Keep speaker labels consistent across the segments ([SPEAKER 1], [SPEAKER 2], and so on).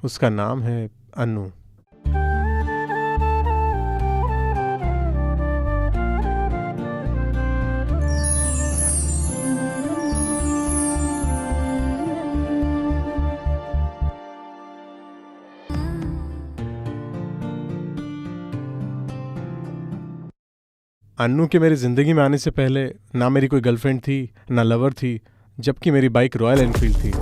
[SPEAKER 1] उसका नाम है अन्नू। अन्नू के मेरी ज़िंदगी में आने से पहले ना मेरी कोई गर्लफ्रेंड थी ना लवर थी, जबकि मेरी बाइक रॉयल एनफील्ड थी।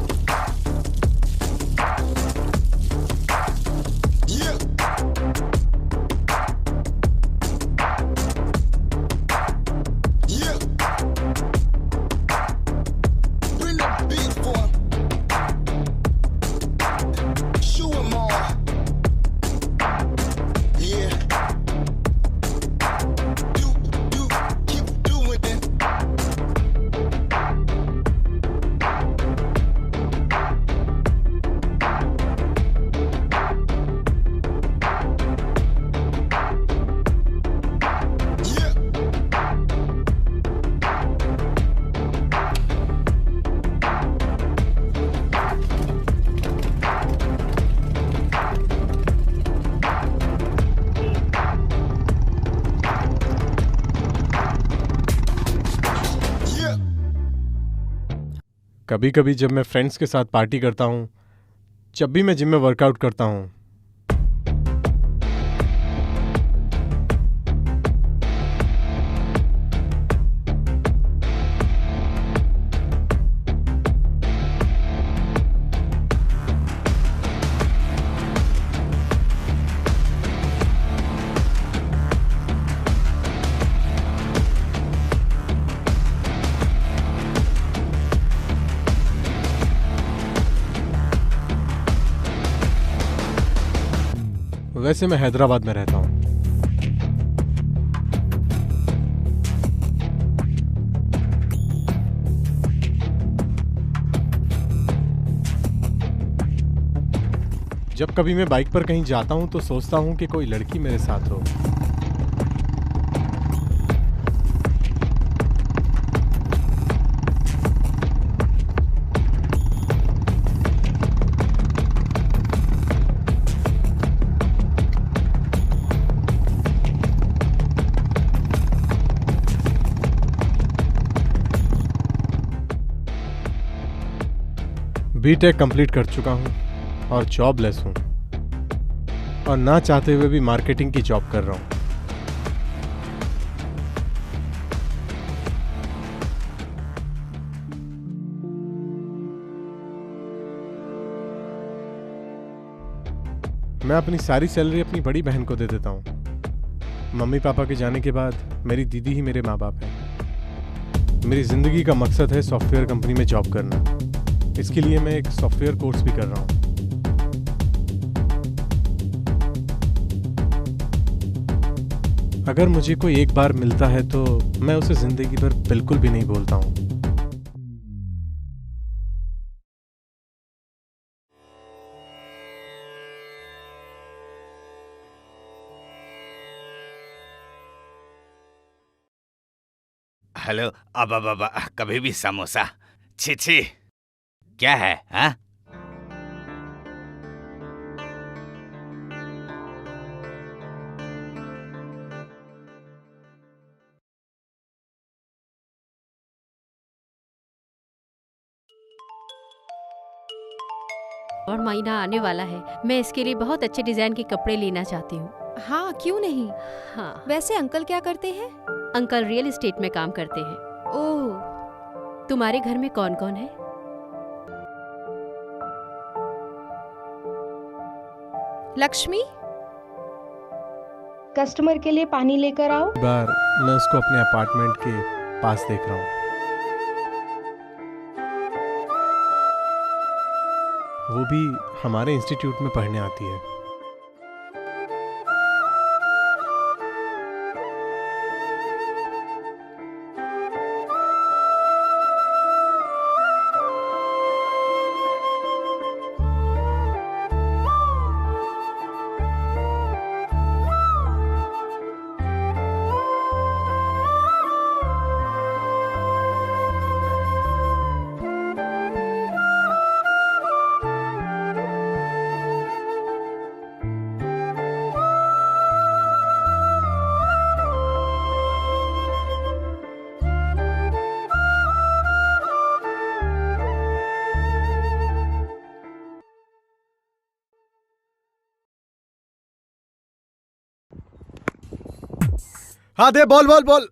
[SPEAKER 1] कभी कभी जब मैं फ्रेंड्स के साथ पार्टी करता हूँ, जब भी मैं जिम में वर्कआउट करता हूँ, वैसे मैं हैदराबाद में रहता हूँ। जब कभी मैं बाइक पर कहीं जाता हूँ तो सोचता हूँ कि कोई लड़की मेरे साथ हो। बीटेक कंप्लीट कर चुका हूँ और जॉबलेस हूँ, और ना चाहते हुए भी मार्केटिंग की जॉब कर रहा हूँ। मैं अपनी सारी सैलरी अपनी बड़ी बहन को दे देता हूँ। मम्मी पापा के जाने के बाद मेरी दीदी ही मेरे माँ बाप हैं। मेरी ज़िंदगी का मकसद है सॉफ्टवेयर कंपनी में जॉब करना। इसके लिए मैं एक सॉफ्टवेयर कोर्स भी कर रहा हूँ। अगर मुझे कोई एक बार मिलता है तो मैं उसे जिंदगी भर बिल्कुल भी नहीं भूलता हूँ।
[SPEAKER 2] हेलो, अब कभी भी समोसा। छी छी, क्या है? हाँ,
[SPEAKER 3] और महीना आने वाला है। मैं इसके लिए बहुत अच्छे डिजाइन के कपड़े लेना चाहती हूँ।
[SPEAKER 4] हाँ, क्यों नहीं।
[SPEAKER 3] हाँ,
[SPEAKER 4] वैसे अंकल क्या करते हैं?
[SPEAKER 3] अंकल रियल एस्टेट में काम करते हैं।
[SPEAKER 4] ओह,
[SPEAKER 3] तुम्हारे घर में कौन कौन है?
[SPEAKER 4] लक्ष्मी,
[SPEAKER 5] कस्टमर के लिए पानी लेकर आओ।
[SPEAKER 1] एक बार मैं उसको अपने अपार्टमेंट के पास देख रहा हूँ। वो भी हमारे इंस्टीट्यूट में पढ़ने आती है। हाँ दे, बोल बोल बोल।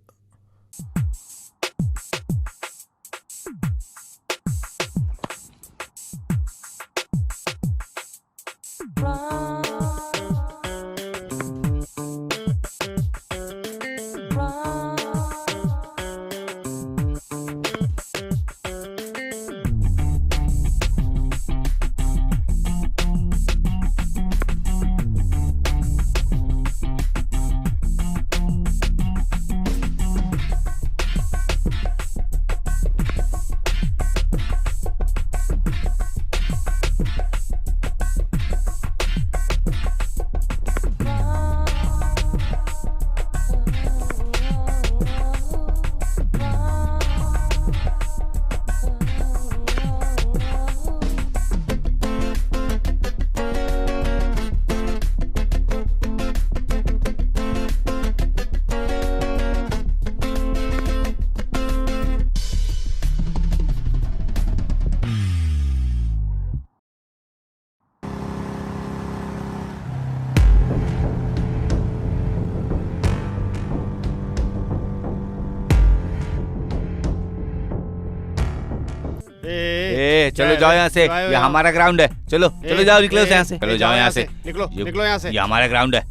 [SPEAKER 2] चलो जाओ यहाँ से, ये हमारा ग्राउंड है। चलो चलो जाओ, निकलो यहाँ से, चलो जाओ यहाँ से,
[SPEAKER 6] निकलो निकलो यहाँ से।
[SPEAKER 2] ये हमारा ग्राउंड है।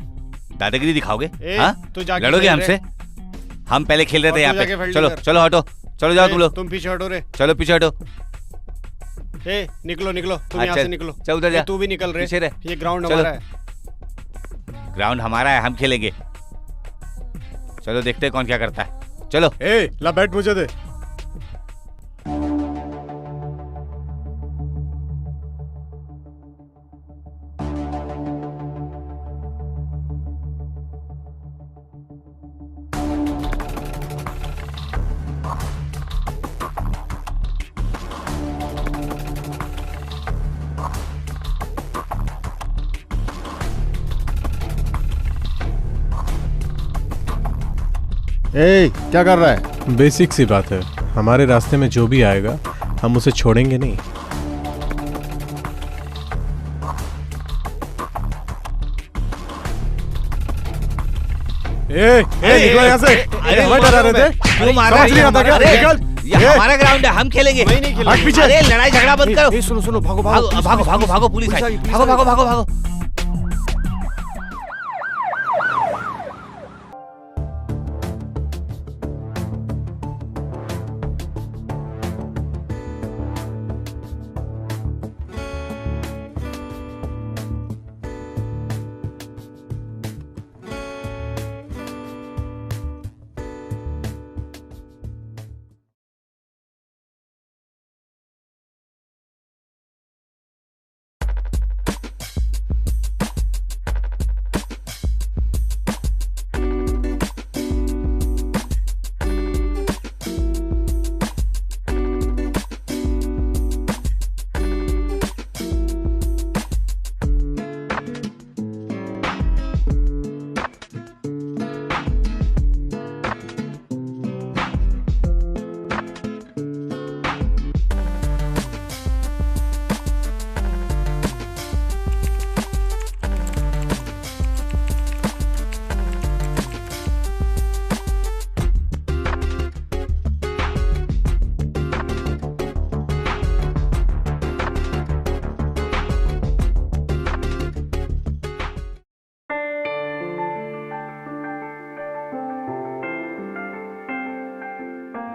[SPEAKER 2] दादागिरी दिखाओगे? हाँ,
[SPEAKER 6] तू जाके
[SPEAKER 2] लड़ोगे
[SPEAKER 6] खेल
[SPEAKER 2] हमसे? हम पहले खेल रहे थे यहाँ
[SPEAKER 6] जाके
[SPEAKER 2] पे।
[SPEAKER 6] फील्ड
[SPEAKER 2] चलो
[SPEAKER 6] कर।
[SPEAKER 2] चलो हटो, चलो जाओ तुम लोग,
[SPEAKER 6] तुम पीछे हटो रे।
[SPEAKER 2] चलो पीछे हटो।
[SPEAKER 6] ए निकलो निकलो, तुम यहाँ
[SPEAKER 2] अच्छा,
[SPEAKER 6] से निकलो।
[SPEAKER 2] चल उधर जा,
[SPEAKER 6] तू भी निकल रे।
[SPEAKER 2] पीछे रह।
[SPEAKER 6] ये ग्राउंड
[SPEAKER 2] चलो।
[SPEAKER 6] हमारा है।
[SPEAKER 2] ग्राउंड हमारा है, हम खेलेंगे। चलो देखते हैं कौन क्या करता है। चलो
[SPEAKER 1] ए ला बैट मुझे दे।
[SPEAKER 6] ए क्या कर रहा है?
[SPEAKER 1] बेसिक सी बात है, हमारे रास्ते में जो भी आएगा हम उसे छोड़ेंगे नहीं। निकलो यहाँ से।
[SPEAKER 2] अरे
[SPEAKER 1] मत डरा रहे थे?
[SPEAKER 2] क्यों मार रहा है?
[SPEAKER 1] समझ नहीं आता क्या?
[SPEAKER 2] अरे,
[SPEAKER 1] निकल।
[SPEAKER 2] ये हमारा ग्राउंड है, हम खेलेंगे।
[SPEAKER 6] वही नहीं खेलेंगे।
[SPEAKER 1] हट पीछे।
[SPEAKER 2] अरे लड़ाई झगड़ा बंद करो।
[SPEAKER 6] सुनो सुनो, भागो
[SPEAKER 2] भागो भागो भागो भागो, पुलिस आई। भागो भागो भागो भागो।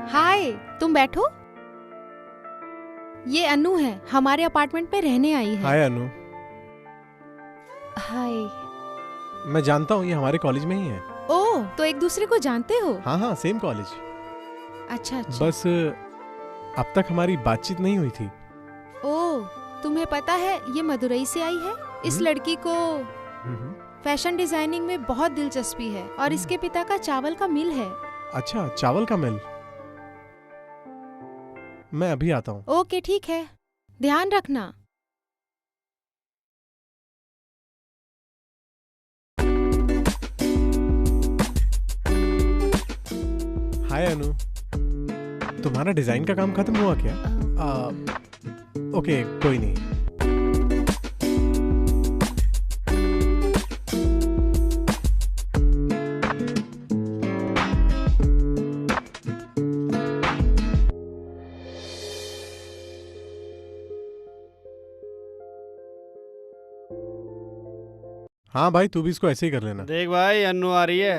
[SPEAKER 4] हाय, तुम बैठो। ये अनु है, हमारे अपार्टमेंट में रहने आई है।
[SPEAKER 1] हाय अनु,
[SPEAKER 4] हाय।
[SPEAKER 1] मैं जानता हूँ ये हमारे कॉलेज में ही है।
[SPEAKER 4] ओह, तो एक दूसरे को जानते हो?
[SPEAKER 1] हाँ हाँ, सेम कॉलेज।
[SPEAKER 4] अच्छा अच्छा।
[SPEAKER 1] बस अब तक हमारी बातचीत नहीं हुई थी।
[SPEAKER 4] ओह, तुम्हें पता है ये मदुरई से आई है। इस लड़की को फैशन डिजाइनिंग में बहुत दिलचस्पी है और इसके पिता का चावल का मिल है।
[SPEAKER 1] अच्छा, चावल का मिल। मैं अभी आता हूँ।
[SPEAKER 4] ओके ठीक है, ध्यान रखना।
[SPEAKER 1] हाय अनु, तुम्हारा डिजाइन का काम खत्म हुआ क्या? ओके, कोई नहीं। हाँ भाई, तू भी इसको ऐसे ही कर लेना।
[SPEAKER 6] देख भाई, अन्नू आ रही है।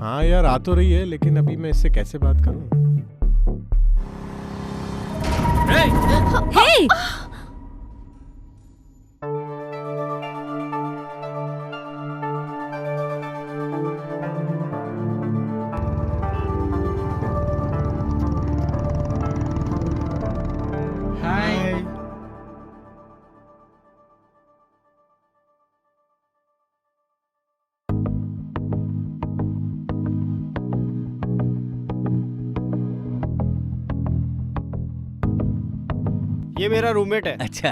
[SPEAKER 1] हाँ यार, आ तो रही है, लेकिन अभी मैं इससे कैसे बात करूं?
[SPEAKER 3] हे!
[SPEAKER 1] हाय।
[SPEAKER 6] ये मेरा रूममेट है।
[SPEAKER 2] अच्छा।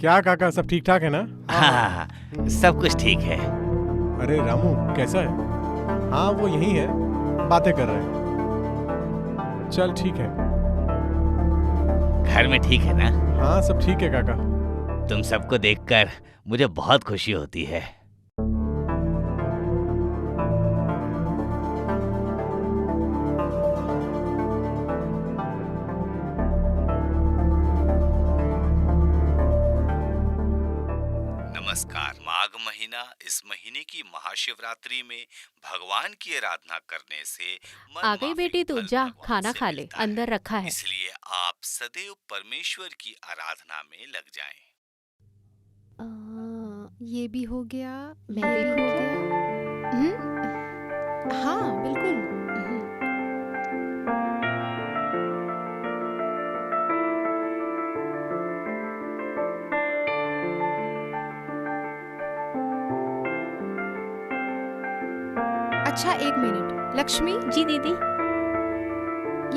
[SPEAKER 1] क्या काका, सब ठीक ठाक है ना?
[SPEAKER 2] हाँ, सब कुछ ठीक है।
[SPEAKER 1] अरे रामू, कैसा है? हाँ, वो यही है, बातें कर रहे हैं। चल ठीक है।
[SPEAKER 2] घर में ठीक है ना?
[SPEAKER 1] हाँ, सब ठीक है काका।
[SPEAKER 2] तुम सबको देखकर मुझे बहुत खुशी होती है। नमस्कार। माघ महीना, इस महीने की महाशिवरात्रि में भगवान की आराधना करने से मन
[SPEAKER 3] आ गई
[SPEAKER 2] माफी
[SPEAKER 3] बेटी, तू
[SPEAKER 2] फल
[SPEAKER 3] जा
[SPEAKER 2] भगवान
[SPEAKER 3] खाना
[SPEAKER 2] से
[SPEAKER 3] खा ले,
[SPEAKER 2] मिलता है।
[SPEAKER 3] अंदर रखा है।
[SPEAKER 2] इसलिए आप सदैव परमेश्वर की आराधना में लग जाएं।
[SPEAKER 4] ये भी हो गया,
[SPEAKER 3] मैं
[SPEAKER 4] ये भी हो
[SPEAKER 3] देखूं
[SPEAKER 4] गया। हाँ बिल्कुल। अच्छा, एक मिनट। लक्ष्मी,
[SPEAKER 3] जी दीदी।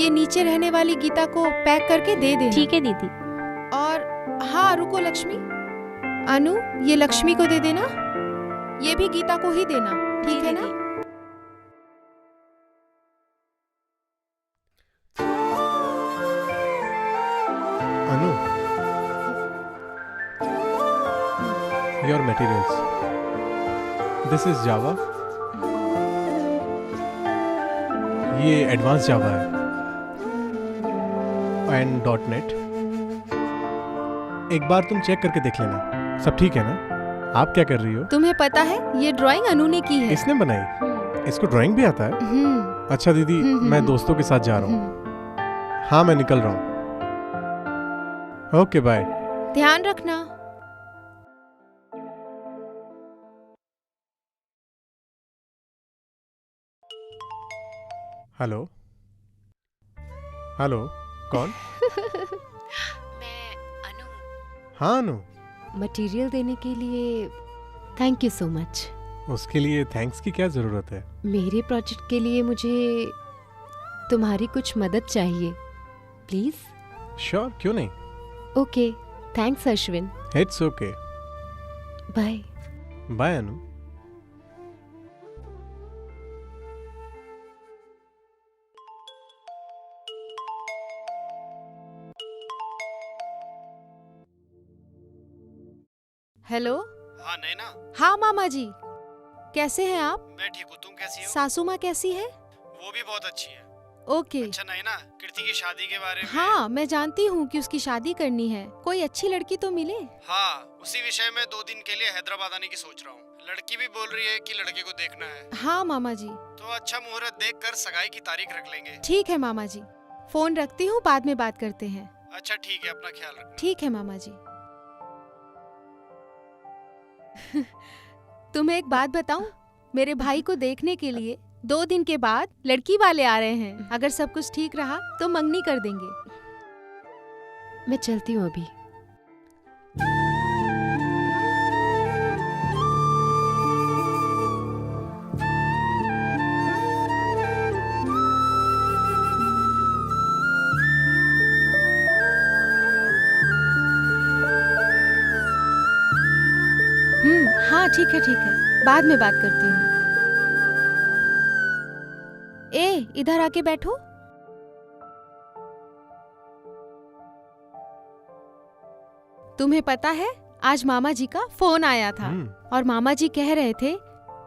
[SPEAKER 4] ये नीचे रहने वाली गीता को पैक करके दे देना।
[SPEAKER 3] ठीक है दीदी।
[SPEAKER 4] और हाँ, रुको लक्ष्मी। अनु, ये लक्ष्मी को दे देना। ये भी गीता को ही देना, ठीक
[SPEAKER 3] जी
[SPEAKER 4] है ना?
[SPEAKER 3] दीदी।
[SPEAKER 1] Anu, your materials. This is Java. ये एडवांस जावा है एंड .NET। एक बार तुम चेक करके देख लेना, सब ठीक है ना? आप क्या कर रही हो?
[SPEAKER 4] तुम्हें पता है, ये ड्राइंग अनु ने की है।
[SPEAKER 1] इसने बनाई? इसको ड्राइंग भी आता है?
[SPEAKER 4] हम्म,
[SPEAKER 1] अच्छा दीदी, मैं दोस्तों के साथ जा रहा हूँ।
[SPEAKER 4] हम्म।
[SPEAKER 1] हाँ, मैं निकल रहा हूँ। Okay, bye.
[SPEAKER 4] ध्यान रखना।
[SPEAKER 1] हेलो हेलो, कौन?
[SPEAKER 3] मैं अनु।
[SPEAKER 1] हाँ अनु,
[SPEAKER 3] मटेरियल देने के लिए थैंक यू सो मच।
[SPEAKER 1] उसके लिए थैंक्स की क्या जरूरत है?
[SPEAKER 3] मेरे प्रोजेक्ट के लिए मुझे तुम्हारी कुछ मदद चाहिए, प्लीज।
[SPEAKER 1] श्योर, क्यों नहीं।
[SPEAKER 3] Okay, thanks Ashwin.
[SPEAKER 1] It's okay.
[SPEAKER 3] Bye.
[SPEAKER 1] Bye Anu.
[SPEAKER 4] Hello.
[SPEAKER 6] हाँ नैना,
[SPEAKER 4] हाँ मामा जी, कैसे हैं आप?
[SPEAKER 6] मैं ठीक हूँ। तुम कैसी हो?
[SPEAKER 4] सासू माँ कैसी है?
[SPEAKER 6] वो भी बहुत अच्छी है।
[SPEAKER 4] ओके।
[SPEAKER 6] अच्छा नैना, कीर्ति की शादी के बारे में।
[SPEAKER 4] हाँ, मैं जानती हूँ कि उसकी शादी करनी है। कोई अच्छी लड़की तो मिले।
[SPEAKER 6] हाँ, उसी विषय में 2 दिन के लिए हैदराबाद आने की सोच रहा हूँ। लड़की भी बोल रही है कि लड़के को देखना है।
[SPEAKER 4] हाँ मामा जी।
[SPEAKER 6] तो अच्छा मुहूर्त देखकर सगाई की तारीख रख लेंगे।
[SPEAKER 4] ठीक है मामा जी, फोन रखती हूँ, बाद में बात करते हैं।
[SPEAKER 6] अच्छा ठीक है, अपना ख्याल रखना।
[SPEAKER 4] ठीक है मामा जी। तुम्हें एक बात बताऊं, मेरे भाई को देखने के लिए 2 दिन के बाद लड़की वाले आ रहे हैं। अगर सब कुछ ठीक रहा तो मंगनी कर देंगे।
[SPEAKER 3] मैं चलती हूँ अभी।
[SPEAKER 4] हाँ ठीक है, बाद में बात करती हूँ। ए, इधर आके बैठो। तुम्हें पता है, आज मामा जी का फोन आया था और मामा जी कह रहे थे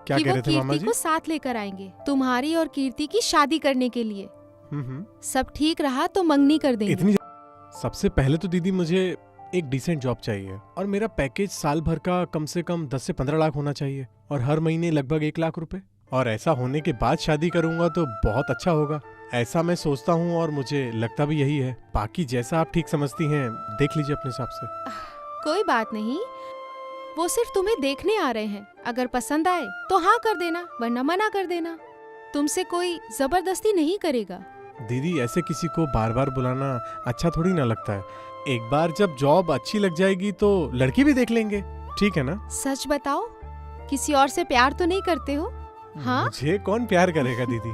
[SPEAKER 1] क्या
[SPEAKER 4] कि
[SPEAKER 1] कह
[SPEAKER 4] वो
[SPEAKER 1] रहे थे मामा
[SPEAKER 4] कीर्ति
[SPEAKER 1] जी?
[SPEAKER 4] को साथ लेकर आएंगे तुम्हारी और कीर्ति की शादी करने के लिए। सब ठीक रहा तो मंगनी कर देंगे।
[SPEAKER 1] इतनी सबसे पहले तो दीदी मुझे एक डिसेंट जॉब चाहिए और मेरा पैकेज साल भर का कम से कम 10 से 15 लाख होना चाहिए और हर महीने लगभग 1 लाख रुपए। और ऐसा होने के बाद शादी करूंगा तो बहुत अच्छा होगा, ऐसा मैं सोचता हूँ और मुझे लगता भी यही है। बाकी जैसा आप ठीक समझती हैं देख लीजिए अपने हिसाब से।
[SPEAKER 4] कोई बात नहीं, वो सिर्फ तुम्हें देखने आ रहे हैं। अगर पसंद आए तो हाँ कर देना, वरना मना कर देना। तुमसे कोई जबरदस्ती नहीं करेगा।
[SPEAKER 1] दीदी ऐसे किसी को बार बार बुलाना अच्छा थोड़ी ना लगता है। एक बार जब जॉब अच्छी लग जाएगी तो लड़की भी देख लेंगे, ठीक है ना?
[SPEAKER 4] सच बताओ, किसी और से प्यार तो नहीं करते हो? हाँ?
[SPEAKER 1] मुझे कौन प्यार करेगा दीदी?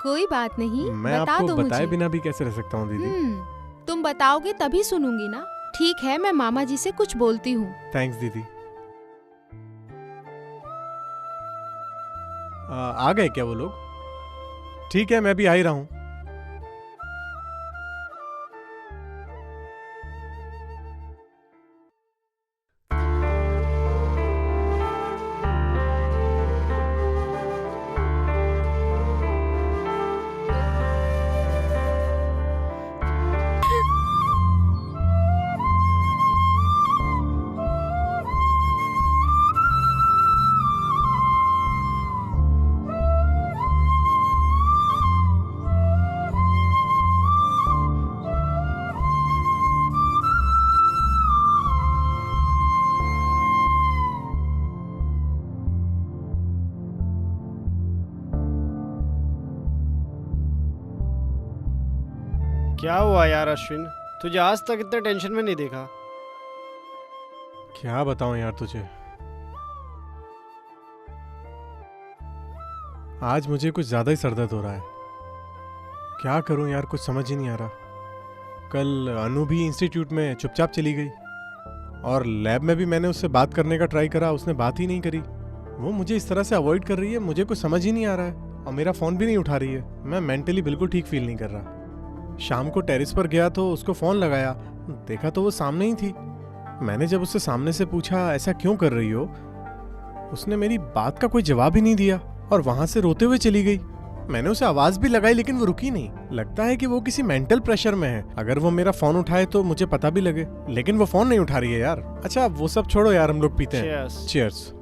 [SPEAKER 4] कोई बात नहीं,
[SPEAKER 1] मैं
[SPEAKER 4] बता
[SPEAKER 1] आपको
[SPEAKER 4] दो
[SPEAKER 1] बताए
[SPEAKER 4] मुझे।
[SPEAKER 1] बिना भी कैसे रह सकता हूँ दीदी?
[SPEAKER 4] तुम बताओगे तभी सुनूंगी ना। ठीक है, मैं मामा जी से कुछ बोलती हूँ।
[SPEAKER 1] थैंक्स दीदी। आ गए क्या वो लोग? ठीक है, मैं भी आ ही रहा हूँ।
[SPEAKER 6] क्या हुआ यार अश्विन, तुझे आज तक इतने टेंशन में नहीं देखा।
[SPEAKER 1] क्या बताऊं यार तुझे, आज मुझे कुछ ज्यादा ही सरदर्द हो रहा है। क्या करूं यार, कुछ समझ ही नहीं आ रहा। कल अनु भी इंस्टीट्यूट में चुपचाप चली गई और लैब में भी मैंने उससे बात करने का ट्राई करा, उसने बात ही नहीं करी। वो मुझे इस तरह से अवॉइड कर रही है, मुझे कुछ समझ ही नहीं आ रहा है और मेरा फोन भी नहीं उठा रही है। मैं मेंटली बिल्कुल ठीक फील नहीं कर रहा। शाम को टेरेस पर गया तो उसको फोन लगाया, देखा तो वो सामने ही थी। मैंने जब उससे सामने से पूछा ऐसा क्यों कर रही हो, उसने मेरी बात का कोई जवाब ही नहीं दिया और वहां से रोते हुए चली गई। मैंने उसे आवाज भी लगाई लेकिन वो रुकी नहीं। लगता है कि वो किसी मेंटल प्रेशर में है। अगर वो मेरा फोन उठाए तो मुझे पता भी लगे, लेकिन वो फोन नहीं उठा रही है यार। अच्छा वो सब छोड़ो यार, हम लोग पीते हैं।
[SPEAKER 6] Cheers.
[SPEAKER 1] Cheers.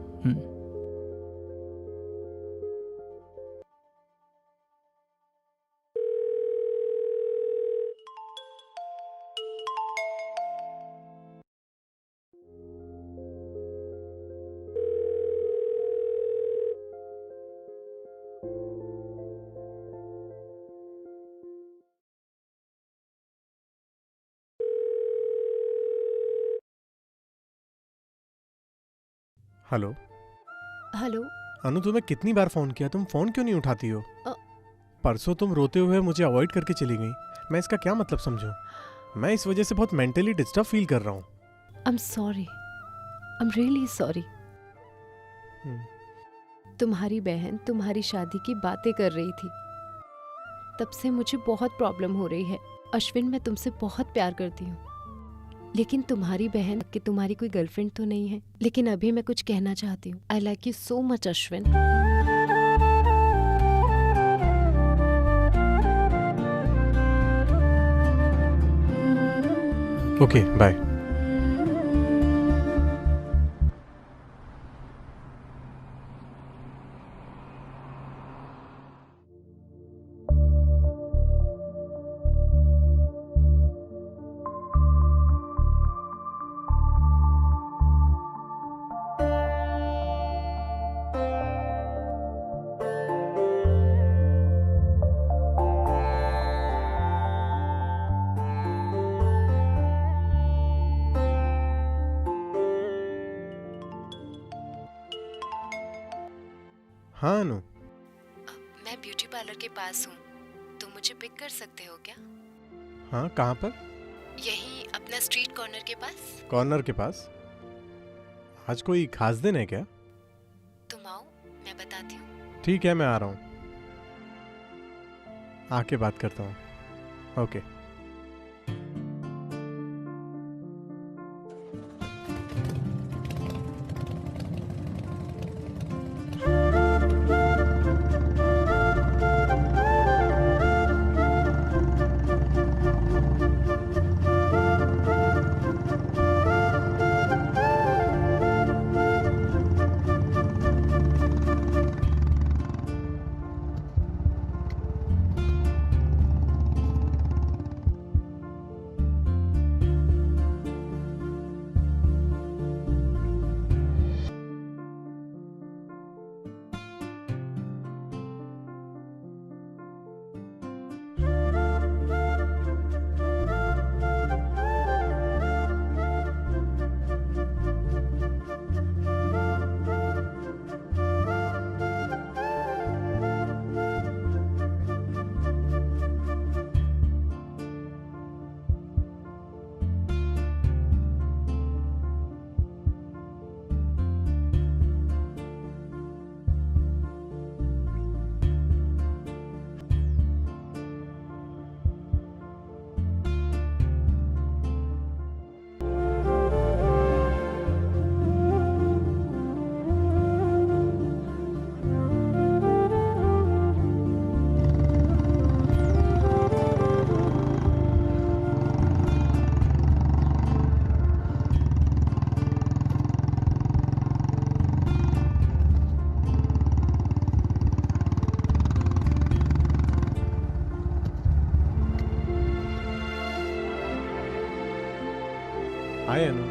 [SPEAKER 1] Hello
[SPEAKER 3] hello.
[SPEAKER 1] Anu, तुम्हें कितनी बार फोन किया, तुम फोन क्यों नहीं उठाती हो?
[SPEAKER 3] अ-
[SPEAKER 1] परसों तुम रोते हुए मुझे अवॉइड करके चली गई। मैं इसका क्या मतलब समझूं? मैं इस वजह से बहुत मेंटली डिस्टर्ब फील कर रहा हूँ।
[SPEAKER 3] I am sorry, I am really sorry. तुम्हारी बहन तुम्हारी शादी की बातें कर रही थी, तब से मुझे बहुत प्रॉब्लम हो रही है। अश्विन, मैं तुमसे बहुत प्यार करती हूँ, लेकिन तुम्हारी बहन कि तुम्हारी कोई गर्लफ्रेंड तो नहीं है। लेकिन अभी मैं कुछ कहना चाहती हूँ। I like you so much Ashwin.
[SPEAKER 1] Okay bye. हाँ अनु,
[SPEAKER 3] मैं ब्यूटी पार्लर के पास हूँ, तुम मुझे पिक कर सकते हो क्या?
[SPEAKER 1] हाँ कहाँ पर?
[SPEAKER 3] यही अपना स्ट्रीट कॉर्नर के पास।
[SPEAKER 1] कॉर्नर के पास? आज कोई खास दिन है क्या?
[SPEAKER 3] तुम आओ, मैं बताती हूँ।
[SPEAKER 1] ठीक है, मैं आ रहा हूँ, आके बात करता हूँ। ओके। हाय अनु,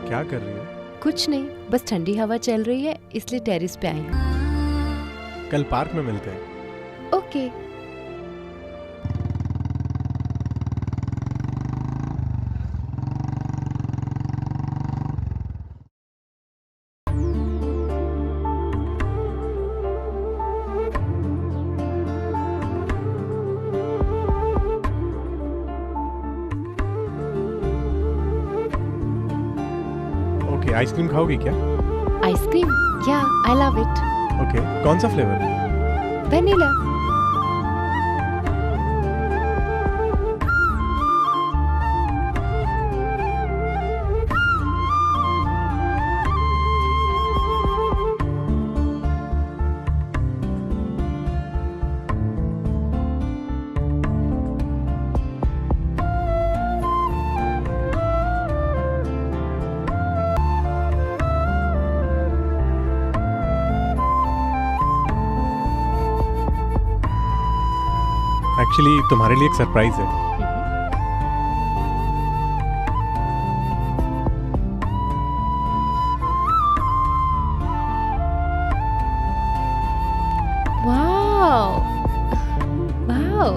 [SPEAKER 1] क्या कर रही हो?
[SPEAKER 3] कुछ नहीं, बस ठंडी हवा चल रही है इसलिए टेरेस पे आई हूँ।
[SPEAKER 1] कल पार्क में मिलते हैं।
[SPEAKER 3] ओके।
[SPEAKER 1] ओके, आइसक्रीम खाओगी क्या?
[SPEAKER 3] आइसक्रीम? या, आई लव इट।
[SPEAKER 1] ओके, कौन सा फ्लेवर?
[SPEAKER 3] वेनिला।
[SPEAKER 1] एक्चुअली तुम्हारे लिए एक सरप्राइज है।
[SPEAKER 3] Wow wow.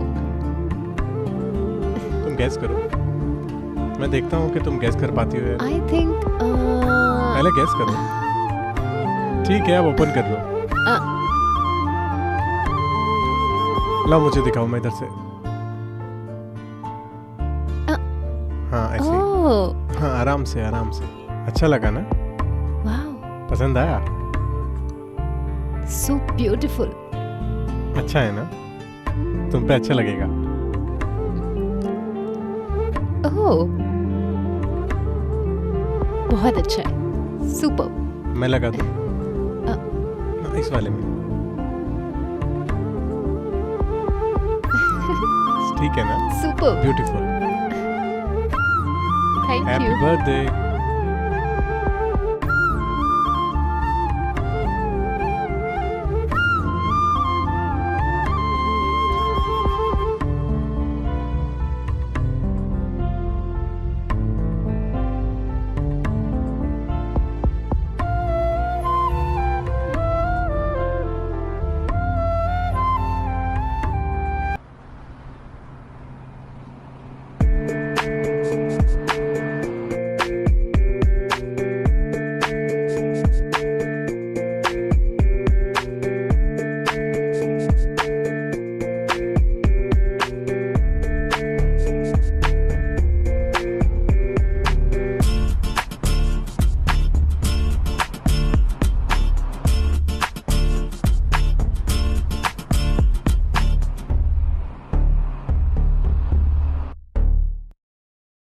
[SPEAKER 1] तुम गैस करो, मैं देखता हूँ कि तुम गैस कर पाती हो या नहीं।
[SPEAKER 3] आई थिंक
[SPEAKER 1] पहले गैस करो। ठीक है, अब ओपन कर लो। ला मुझे दिखाओ, मैं इधर से। हाँ ऐसे ही।
[SPEAKER 3] ओह
[SPEAKER 1] हाँ, आराम से आराम से। अच्छा लगा ना?
[SPEAKER 3] वाओ,
[SPEAKER 1] पसंद आया?
[SPEAKER 3] So beautiful.
[SPEAKER 1] अच्छा है ना? तुम पे अच्छा लगेगा।
[SPEAKER 3] ओह, बहुत अच्छा है, सुपर।
[SPEAKER 1] मैं लगा दूँ? हाँ, इस वाले में। ठीक है ना?
[SPEAKER 3] Super,
[SPEAKER 1] beautiful.
[SPEAKER 3] Thank
[SPEAKER 1] happy
[SPEAKER 3] you.
[SPEAKER 1] Birthday.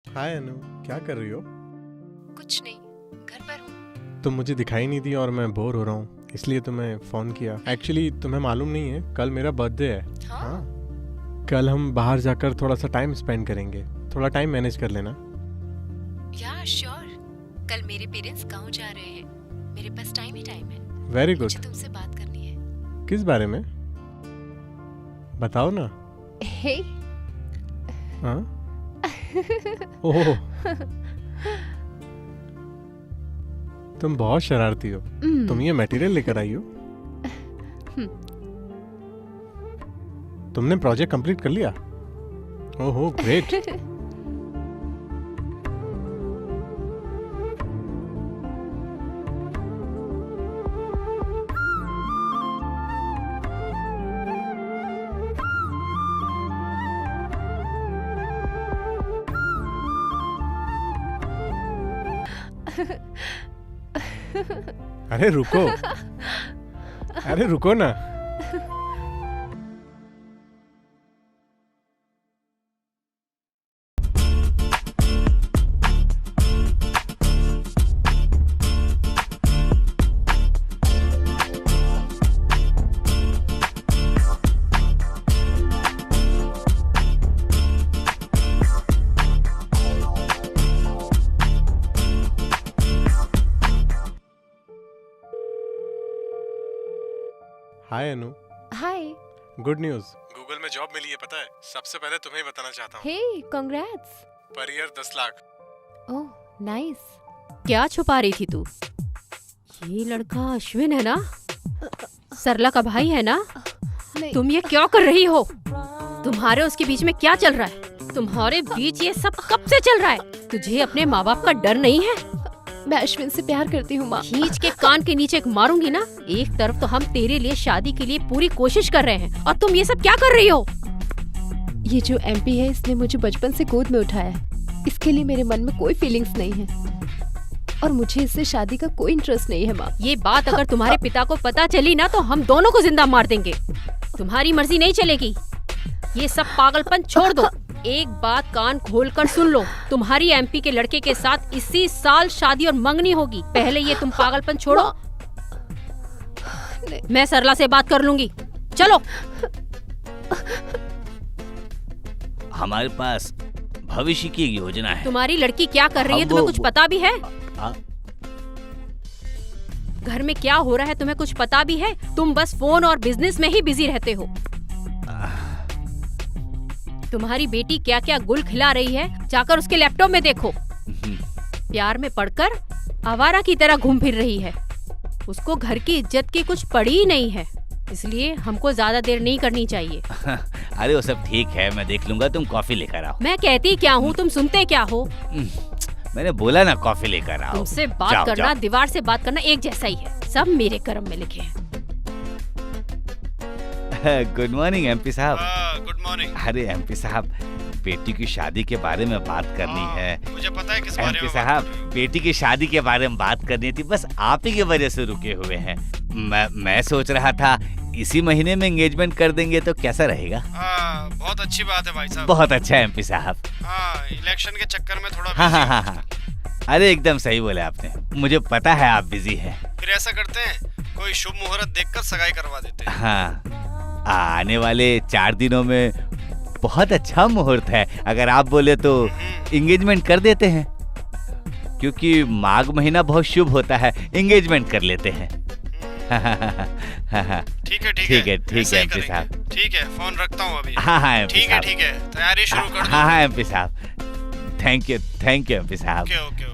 [SPEAKER 1] Hi Anu, क्या कर रही हो?
[SPEAKER 3] कुछ नहीं, घर पर हूँ।
[SPEAKER 1] तुम मुझे दिखाई नहीं दी और मैं बोर हो रहा हूँ, इसलिए तुम्हें फोन किया। एक्चुअली तुम्हें मालूम नहीं है, कल मेरा बर्थडे है। हाँ, कल हम बाहर जाकर थोड़ा सा टाइम स्पेंड करेंगे। थोड़ा टाइम मैनेज कर लेना।
[SPEAKER 3] या श्योर। कल मेरे पेरेंट्स गांव जा रहे हैं, मेरे पास टाइम ही टाइम है।
[SPEAKER 1] Very good.
[SPEAKER 3] मुझे तुमसे बात करनी है।
[SPEAKER 1] किस बारे में? बताओ ना।
[SPEAKER 3] हे
[SPEAKER 1] हाँ? ओह, तुम बहुत शरारती हो। तुम ये मटेरियल लेकर आई हो? तुमने प्रोजेक्ट कंप्लीट कर लिया? ओहो, ग्रेट। अरे रुको, अरे रुको ना। हाय अनु।
[SPEAKER 3] हाय।
[SPEAKER 1] गुड न्यूज़, गूगल में जॉब मिली है, पता है? सबसे पहले तुम्हें ही बताना चाहता हूँ।
[SPEAKER 3] हे, कांग्रेट्स।
[SPEAKER 1] Per year 10 lakh.
[SPEAKER 3] ओह, नाइस।
[SPEAKER 7] क्या छुपा रही थी तू? ये लड़का अश्विन है ना? सरला का भाई है ना?
[SPEAKER 3] नहीं।
[SPEAKER 7] तुम ये क्या कर रही हो? तुम्हारे उसके बीच में क्या चल रहा है? तुम्हारे बीच ये सब कब से चल रहा है? तुझे अपने माँ बाप का डर नहीं है?
[SPEAKER 3] मैं अश्विन से प्यार करती हूँ माँ।
[SPEAKER 7] खींच के कान के नीचे मारूंगी ना। एक तरफ तो हम तेरे लिए शादी के लिए पूरी कोशिश कर रहे हैं और तुम ये सब क्या कर रही हो?
[SPEAKER 3] ये जो एमपी है इसने मुझे बचपन से गोद में उठाया है। इसके लिए मेरे मन में कोई फीलिंग्स नहीं है और मुझे इससे शादी का कोई इंटरेस्ट नहीं है माँ।
[SPEAKER 7] ये बात अगर तुम्हारे पिता को पता चली ना तो हम दोनों को जिंदा मार देंगे। तुम्हारी मर्जी नहीं चलेगी। ये सब पागलपन छोड़ दो। एक बात कान खोलकर सुन लो, तुम्हारी एमपी के लड़के के साथ इसी साल शादी और मंगनी होगी। पहले ये तुम पागलपन छोड़ो। मैं सरला से बात कर लूंगी। चलो।
[SPEAKER 2] हमारे पास भविष्य की योजना है।
[SPEAKER 7] तुम्हारी लड़की क्या कर रही है
[SPEAKER 2] अब
[SPEAKER 7] तुम्हें कुछ पता भी है?
[SPEAKER 2] आ,
[SPEAKER 7] घर में क्या हो रहा है तुम्हें कुछ पता भी है? तुम बस फोन और बिजनेस में ही बिजी रहते हो। तुम्हारी बेटी क्या क्या गुल खिला रही है जाकर उसके लैपटॉप में देखो। प्यार में पड़कर आवारा की तरह घूम फिर रही है। उसको घर की इज्जत की कुछ पड़ी ही नहीं है। इसलिए हमको ज्यादा देर नहीं करनी चाहिए।
[SPEAKER 2] अरे वो सब ठीक है, मैं देख लूंगा। तुम कॉफी लेकर आओ।
[SPEAKER 7] मैं कहती क्या हूँ, तुम सुनते क्या हो?
[SPEAKER 2] मैंने बोला ना कॉफी लेकर आओ।
[SPEAKER 7] तुमसे बात
[SPEAKER 2] जाओ,
[SPEAKER 7] करना
[SPEAKER 2] जाओ।
[SPEAKER 7] दीवार से बात करना एक जैसा ही है। सब मेरे कर्म में लिखे हैं।
[SPEAKER 2] गुड मॉर्निंग एमपी साहब।
[SPEAKER 6] Good morning.
[SPEAKER 2] अरे एमपी साहब, बेटी की शादी के बारे में बात करनी है।
[SPEAKER 6] मुझे पता है किस बारे
[SPEAKER 2] एमपी
[SPEAKER 6] में
[SPEAKER 2] साहब, बेटी की शादी के बारे में बात करनी थी। बस आप ही की वजह से रुके हुए हैं। मैं सोच रहा था इसी महीने में एंगेजमेंट कर देंगे तो कैसा रहेगा?
[SPEAKER 6] बहुत अच्छी बात है भाई साहब।
[SPEAKER 2] बहुत अच्छा है एमपी साहब।
[SPEAKER 6] इलेक्शन के चक्कर में थोड़ा
[SPEAKER 2] हाँ हाँ हाँ हाँ, अरे एकदम सही बोले आपने। मुझे पता है आप बिजी हैं।
[SPEAKER 6] फिर ऐसा करते हैं, कोई शुभ मुहूर्त देखकर सगाई करवा देते हैं।
[SPEAKER 2] हाँ, आने वाले 4 दिनों में बहुत अच्छा मुहूर्त है। अगर आप बोले तो एंगेजमेंट कर देते हैं, क्योंकि माघ महीना बहुत शुभ होता है। एंगेजमेंट कर लेते हैं।
[SPEAKER 6] ठीक है
[SPEAKER 2] ठीक है
[SPEAKER 6] ऐसा ही
[SPEAKER 2] एमपी
[SPEAKER 6] करेंगे।
[SPEAKER 2] साहब।
[SPEAKER 6] ठीक है, फोन रखता हूँ अभी।
[SPEAKER 2] हाँ हाँ एमपी
[SPEAKER 6] ठीक है
[SPEAKER 2] साहब।
[SPEAKER 6] तैयारी शुरू कर दो।
[SPEAKER 2] हाँ एमपी साहब, थैंक यू एमपी साहब।
[SPEAKER 6] ओके।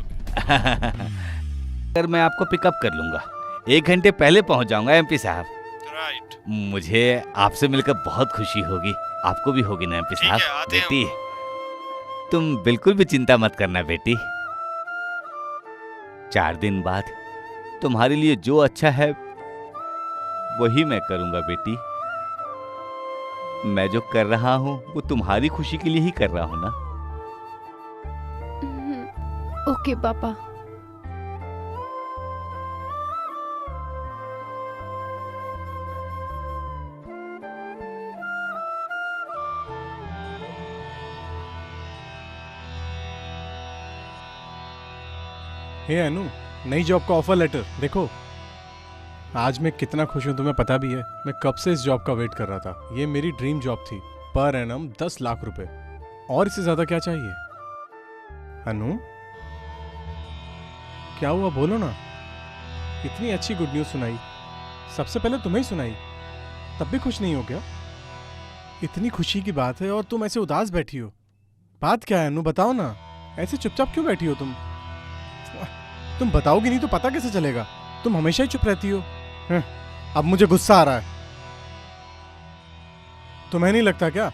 [SPEAKER 2] अगर मैं आपको पिकअप कर लूंगा, 1 घंटे पहले पहुंच जाऊंगा एमपी साहब।
[SPEAKER 6] राइट।
[SPEAKER 2] मुझे आपसे मिलकर बहुत खुशी होगी। आपको भी होगी ना एमपी
[SPEAKER 6] ठीक
[SPEAKER 2] साहब?
[SPEAKER 6] है, आते हैं
[SPEAKER 2] बेटी, तुम बिल्कुल भी चिंता मत करना बेटी। 4 दिन बाद तुम्हारे लिए जो अच्छा है वही मैं करूंगा बेटी। मैं जो कर रहा हूँ वो तुम्हारी खुशी के लिए ही कर रहा हूँ ना।
[SPEAKER 3] ओके पापा।
[SPEAKER 1] हे अनु, नई जॉब का ऑफर लेटर देखो। आज मैं कितना खुश हूँ तुम्हें पता भी है। मैं कब से इस जॉब का वेट कर रहा था। ये मेरी ड्रीम जॉब थी। पर एनम 10 लाख रुपए, और इससे ज्यादा क्या चाहिए? अनु, क्या हुआ बोलो ना। इतनी अच्छी गुड न्यूज सुनाई, सबसे पहले तुम्हें ही सुनाई, तब भी खुश नहीं हो क्या? इतनी खुशी की बात है और तुम ऐसे उदास बैठी हो। बात क्या है अनु, बताओ ना। ऐसे चुपचाप क्यों बैठी हो तुम बताओगी नहीं तो पता कैसे चलेगा? तुम हमेशा ही चुप रहती हो। अब मुझे गुस्सा आ रहा है। तुम्हें नहीं लगता क्या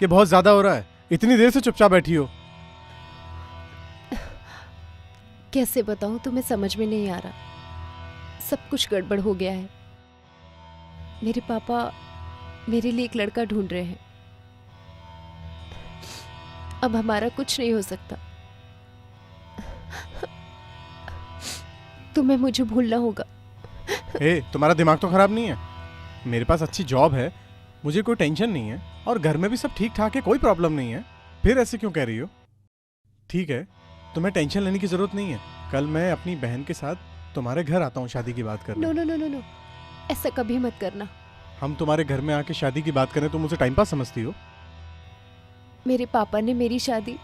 [SPEAKER 1] कि बहुत ज्यादा हो रहा है? इतनी देर से चुपचाप बैठी हो।
[SPEAKER 3] कैसे बताऊं, तुम्हें समझ में नहीं आ रहा। सब कुछ गड़बड़ हो गया है। मेरे पापा मेरे लिए एक लड़का ढूंढ रहे हैं। अब हमारा कुछ नहीं हो सकता। तुम्हें मुझे भूलना होगा।
[SPEAKER 1] तुम्हारा दिमाग तो खराब नहीं है? मेरे पास अच्छी जॉब है, मुझे कोई टेंशन नहीं है, और घर में भी सब ठीक ठाक है, कोई प्रॉब्लम नहीं है। फिर ऐसे क्यों कह रही हो? ठीक है, तुम्हें टेंशन लेने की जरूरत नहीं है। कल मैं अपनी बहन के साथ तुम्हारे घर आता हूँ शादी की बात करने।
[SPEAKER 3] नो, ऐसा कभी मत करना।
[SPEAKER 1] हम तुम्हारे घर में आके शादी की बात करें तो मुझे टाइम पास समझती हो?
[SPEAKER 3] मेरे पापा ने मेरी शादी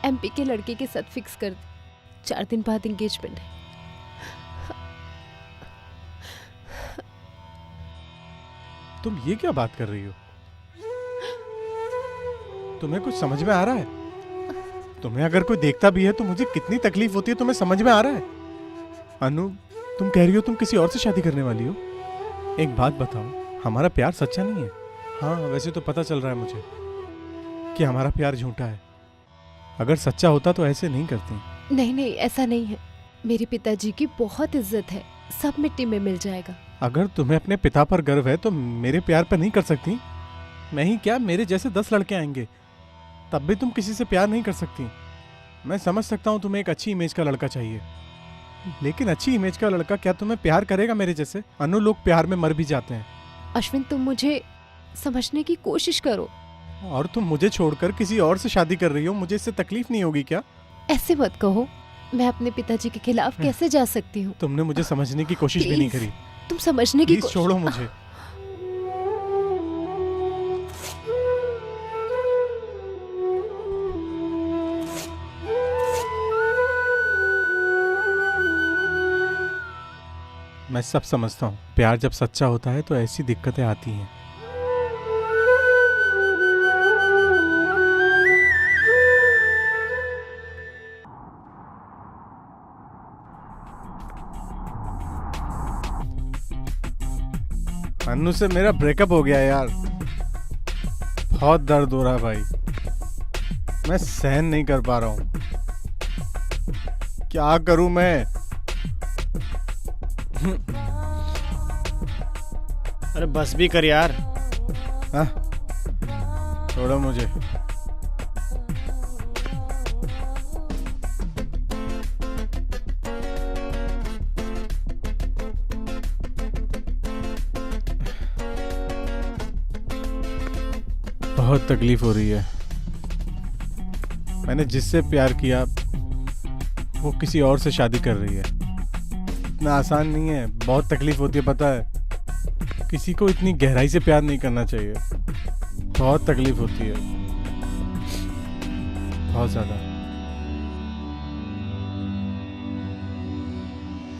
[SPEAKER 3] एमपी के लड़के के साथ फिक्स कर दी। 4 दिन बाद एंगेजमेंट है।
[SPEAKER 1] तुम ये क्या बात कर रही हो? तुम्हें कुछ समझ में आ रहा है? तुम्हें अगर कोई देखता भी है तो मुझे कितनी तकलीफ होती है तुम्हें समझ में आ रहा है? अनु, तुम कह रही हो तुम किसी और से शादी करने वाली हो। एक बात बताओ, हमारा प्यार सच्चा नहीं है? हाँ, वैसे तो पता चल रहा है मुझे कि हमारा प्यार झूठा है। अगर सच्चा होता तो ऐसे नहीं करती।
[SPEAKER 3] नहीं नहीं, ऐसा नहीं है। मेरे पिताजी की बहुत इज्जत है, सब मिट्टी में मिल जाएगा।
[SPEAKER 1] अगर तुम्हें अपने पिता पर गर्व है तो मेरे प्यार पर नहीं कर सकती? मैं ही क्या, मेरे जैसे 10 लड़के आएंगे, तब भी तुम किसी से प्यार नहीं कर सकती। मैं समझ सकता हूँ तुम्हें एक अच्छी इमेज का लड़का चाहिए, लेकिन अच्छी इमेज का लड़का क्या तुम्हें प्यार करेगा मेरे जैसे? अनु, लोग प्यार में मर भी जाते हैं।
[SPEAKER 3] अश्विन, तुम मुझे समझने की कोशिश करो।
[SPEAKER 1] और तुम मुझे छोड़कर किसी और से शादी कर रही हो, मुझे इससे तकलीफ नहीं होगी क्या?
[SPEAKER 3] ऐसे मत कहो, मैं अपने पिताजी के खिलाफ कैसे जा सकती हूँ?
[SPEAKER 1] तुमने मुझे समझने की कोशिश भी नहीं
[SPEAKER 3] Please,
[SPEAKER 1] करी।
[SPEAKER 3] तुम समझने की
[SPEAKER 1] प्लीज छोड़ो मुझे। मैं सब समझता हूँ, प्यार जब सच्चा होता है तो ऐसी दिक्कतें आती हैं। अन्नू से मेरा ब्रेकअप हो गया यार, बहुत दर्द हो रहा है भाई, मैं सहन नहीं कर पा रहा हूँ। क्या करूं मैं?
[SPEAKER 6] अरे बस भी कर यार।
[SPEAKER 1] हाँ, छोड़ो मुझे। बहुत तकलीफ हो रही है। मैंने जिससे प्यार किया वो किसी और से शादी कर रही है। इतना आसान नहीं है, बहुत तकलीफ होती है, पता है। किसी को इतनी गहराई से प्यार नहीं करना चाहिए, बहुत तकलीफ होती है, बहुत ज्यादा।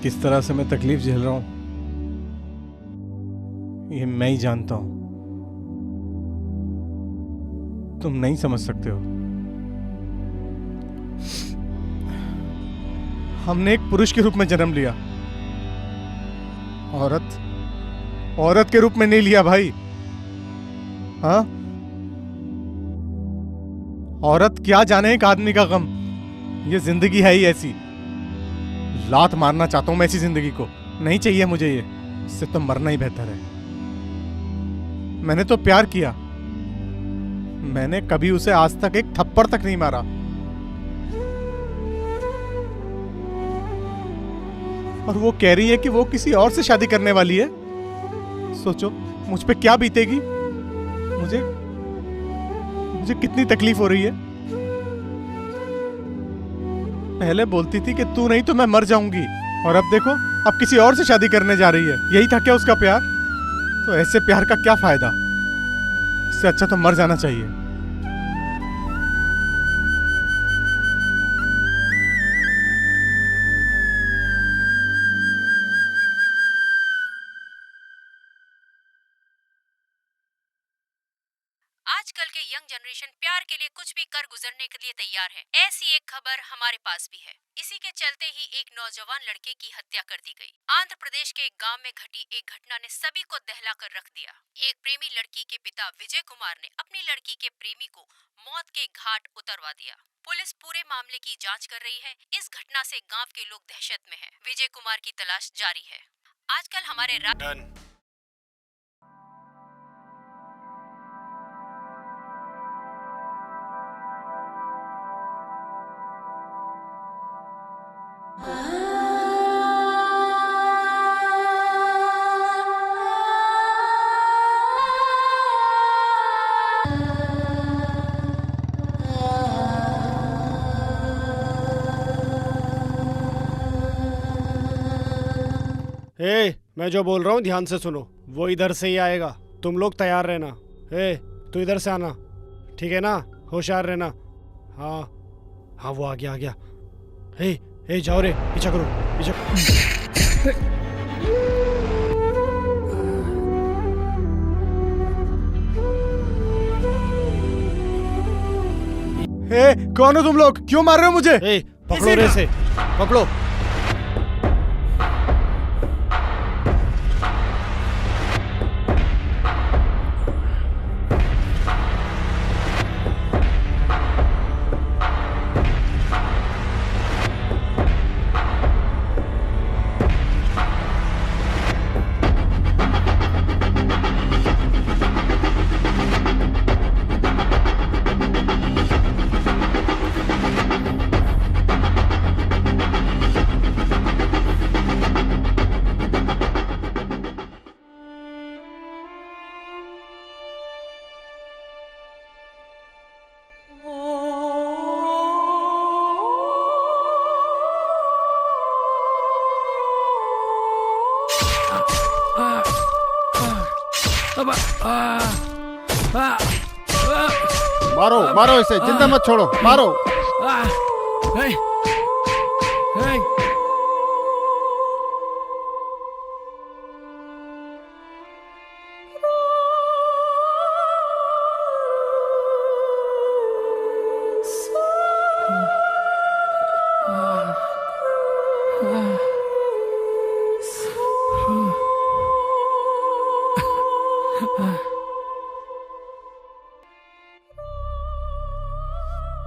[SPEAKER 1] किस तरह से मैं तकलीफ झेल रहा हूं ये मैं ही जानता हूं, तुम नहीं समझ सकते हो। हमने एक पुरुष के रूप में जन्म लिया, औरत के रूप में नहीं लिया भाई। हाँ, औरत क्या जाने एक आदमी का गम। ये जिंदगी है ही ऐसी, लात मारना चाहता हूं मैं ऐसी जिंदगी को। नहीं चाहिए मुझे ये, इससे तो मरना ही बेहतर है। मैंने तो प्यार किया, मैंने कभी उसे आज तक एक थप्पड़ तक नहीं मारा। और वो कह रही है कि वो किसी और से शादी करने वाली है। सोचो मुझ पे क्या बीतेगी, मुझे कितनी तकलीफ हो रही है। पहले बोलती थी कि तू नहीं तो मैं मर जाऊंगी, और अब देखो, अब किसी और से शादी करने जा रही है। यही था क्या उसका प्यार? तो ऐसे प्यार का क्या फायदा? इससे अच्छा तो मर जाना चाहिए।
[SPEAKER 7] आजकल के यंग जनरेशन प्यार के लिए कुछ भी कर गुजरने के लिए तैयार है। ऐसी एक खबर हमारे पास भी है। इसी के चलते ही एक नौजवान लड़के की हत्या कर दी गई। आंध्र प्रदेश के एक गांव में घटी एक घटना ने सभी को दहला कर रख दिया। एक प्रेमी लड़की के पिता विजय कुमार ने अपनी लड़की के प्रेमी को मौत के घाट उतरवा दिया। पुलिस पूरे मामले की जाँच कर रही है। इस घटना से गाँव के लोग दहशत में है। विजय कुमार की तलाश जारी है। आजकल हमारे
[SPEAKER 6] डन। मैं जो बोल रहा हूँ ध्यान से सुनो। वो इधर से ही आएगा, तुम लोग तैयार रहना। तू इधर से आना, ठीक है ना? होशियार रहना। हाँ हाँ, वो आ गया। जाओ रे, पीछा करो, पीछा।
[SPEAKER 1] कौन हो तुम लोग? क्यों मार रहे हो मुझे?
[SPEAKER 6] पकड़ो रे से, पकड़ो।
[SPEAKER 8] मारो मारो इसे, जिंदा मत छोड़ो, मारो।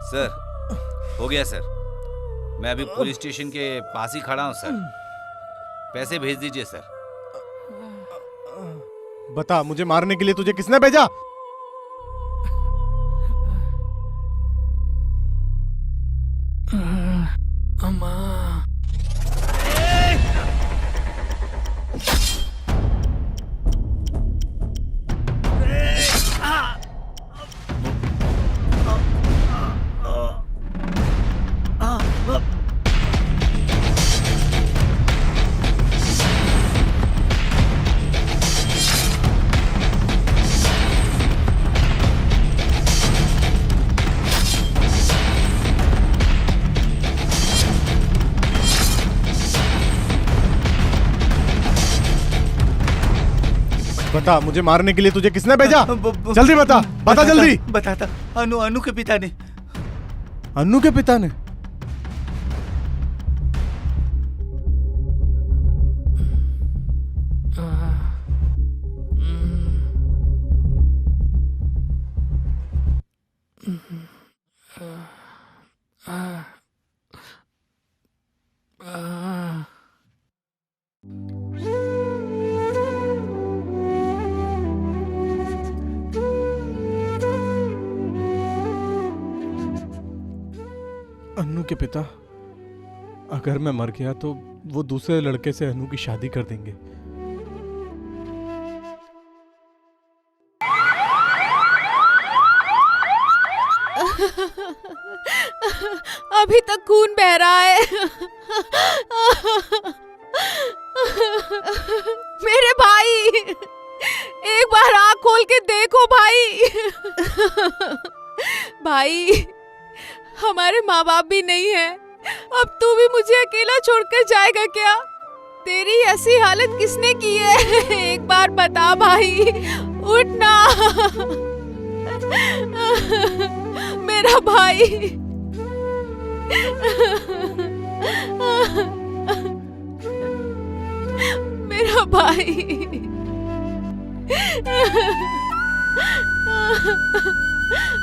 [SPEAKER 2] सर, हो गया सर। मैं अभी पुलिस स्टेशन के पास ही खड़ा हूँ सर। पैसे भेज दीजिए सर।
[SPEAKER 1] बता, मुझे मारने के लिए तुझे किसने भेजा? बता, मुझे मारने के लिए तुझे किसने भेजा? जल्दी बता, बता जल्दी।
[SPEAKER 2] बताता। अनु के पिता ने।
[SPEAKER 1] अन्नू के पिता ने? अन्नू के पिता? अगर मैं मर गया तो वो दूसरे लड़के से अन्नू की शादी कर देंगे।
[SPEAKER 4] अभी तक खून बह रहा है। मेरे भाई, एक बार आँख खोल के देखो भाई। भाई, हमारे माँ बाप भी नहीं है, अब तू भी मुझे अकेला छोड़कर जाएगा क्या? तेरी ऐसी हालत किसने की है? एक बार बता भाई, उठ ना। मेरा भाई। मेरा भाई।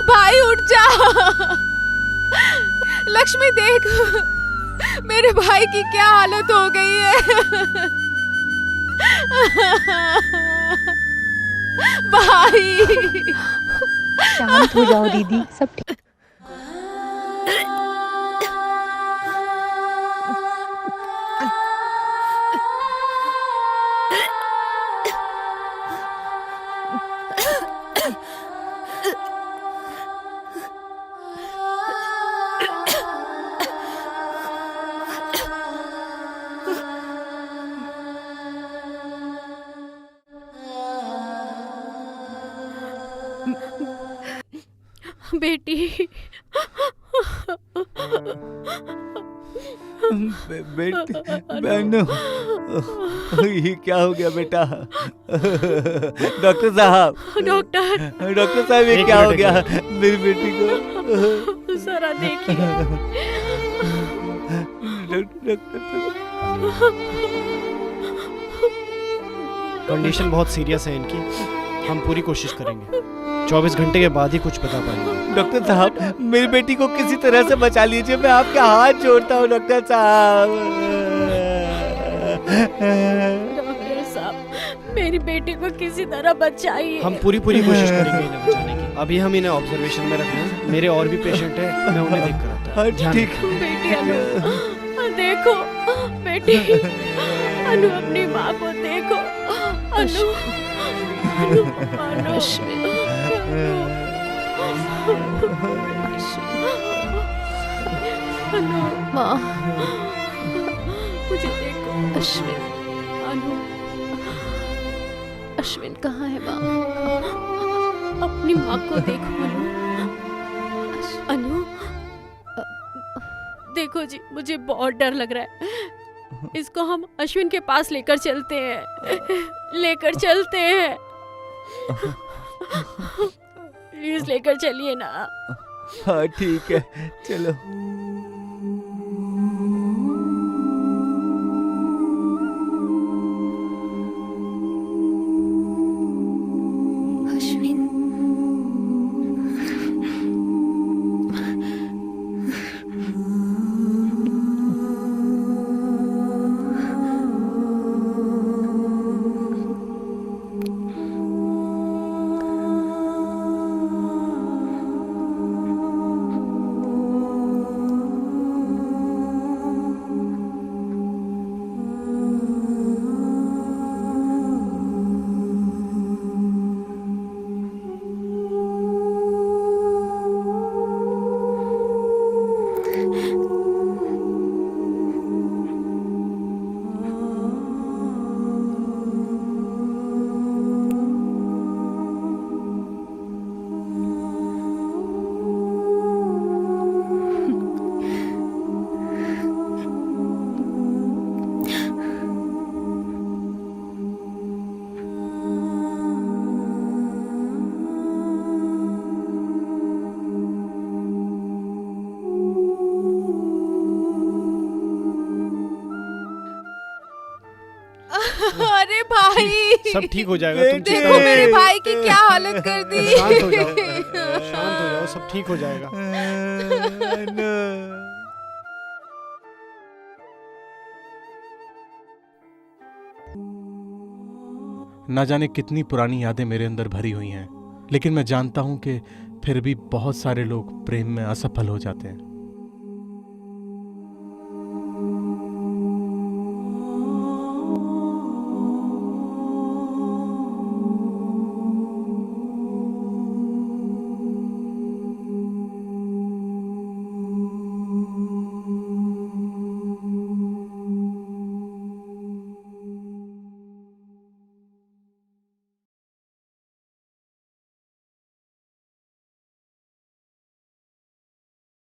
[SPEAKER 4] भाई उठ जा। लक्ष्मी देख, मेरे भाई की क्या हालत हो गई है। भाई।
[SPEAKER 5] शांत हो जाओ दीदी, सब ठीक।
[SPEAKER 7] बेटी।
[SPEAKER 2] बेटी, बहनों। ये क्या हो गया बेटा? डॉक्टर साहब, डॉक्टर साहब, ये
[SPEAKER 6] एक
[SPEAKER 2] क्या हो
[SPEAKER 6] मिनट,
[SPEAKER 2] गया
[SPEAKER 6] एक
[SPEAKER 2] मेरी बेटी को?
[SPEAKER 7] जरा देखिए।
[SPEAKER 2] डॉक्टर
[SPEAKER 6] कंडीशन बहुत सीरियस है इनकी, हम पूरी कोशिश करेंगे, 24 घंटे के बाद ही कुछ बता पाएंगे।
[SPEAKER 2] डॉक्टर साहब, मेरी बेटी को किसी तरह से बचा लीजिए, मैं आपके हाथ जोड़ता हूँ डॉक्टर साहब।
[SPEAKER 7] डॉक्टर साहब, मेरी बेटी को किसी तरह बचाइए।
[SPEAKER 6] हम पूरी कोशिश करेंगे इन्हें बचाने की। अभी हम इन्हें ऑब्जर्वेशन में रख रहे हैं, मेरे और भी पेशेंट हैं, मैं उन्हें देख कर आता हूँ। ध्यान
[SPEAKER 2] ठीक
[SPEAKER 6] रखिए।
[SPEAKER 7] बेटी अनु, देखो बेटी, अनु अपनी माँ को देखो। अनु, अनु, अनु, अनु,
[SPEAKER 3] माँ,
[SPEAKER 7] मुझे देखो।
[SPEAKER 3] अश्विन,
[SPEAKER 7] अनु,
[SPEAKER 3] अश्विन कहाँ है माँ?
[SPEAKER 7] अपनी माँ को देखो अनु। अनु, देखो जी, मुझे बहुत डर लग रहा है। इसको हम अश्विन के पास लेकर चलते हैं, लेकर चलते हैं। प्लीज लेकर चलिए ना।
[SPEAKER 2] हाँ ठीक है, चलो।
[SPEAKER 3] अश्विन,
[SPEAKER 4] अरे भाई,
[SPEAKER 6] सब ठीक हो जाएगा, तुम चिंता
[SPEAKER 4] देखो
[SPEAKER 6] मत
[SPEAKER 4] मेरे
[SPEAKER 6] करो।
[SPEAKER 4] भाई की क्या हालत कर दी।
[SPEAKER 6] शांत हो जाओ, शांत हो जाओ, सब ठीक हो जाएगा।
[SPEAKER 1] ना जाने कितनी पुरानी यादें मेरे अंदर भरी हुई हैं, लेकिन मैं जानता हूं कि फिर भी बहुत सारे लोग प्रेम में असफल हो जाते हैं।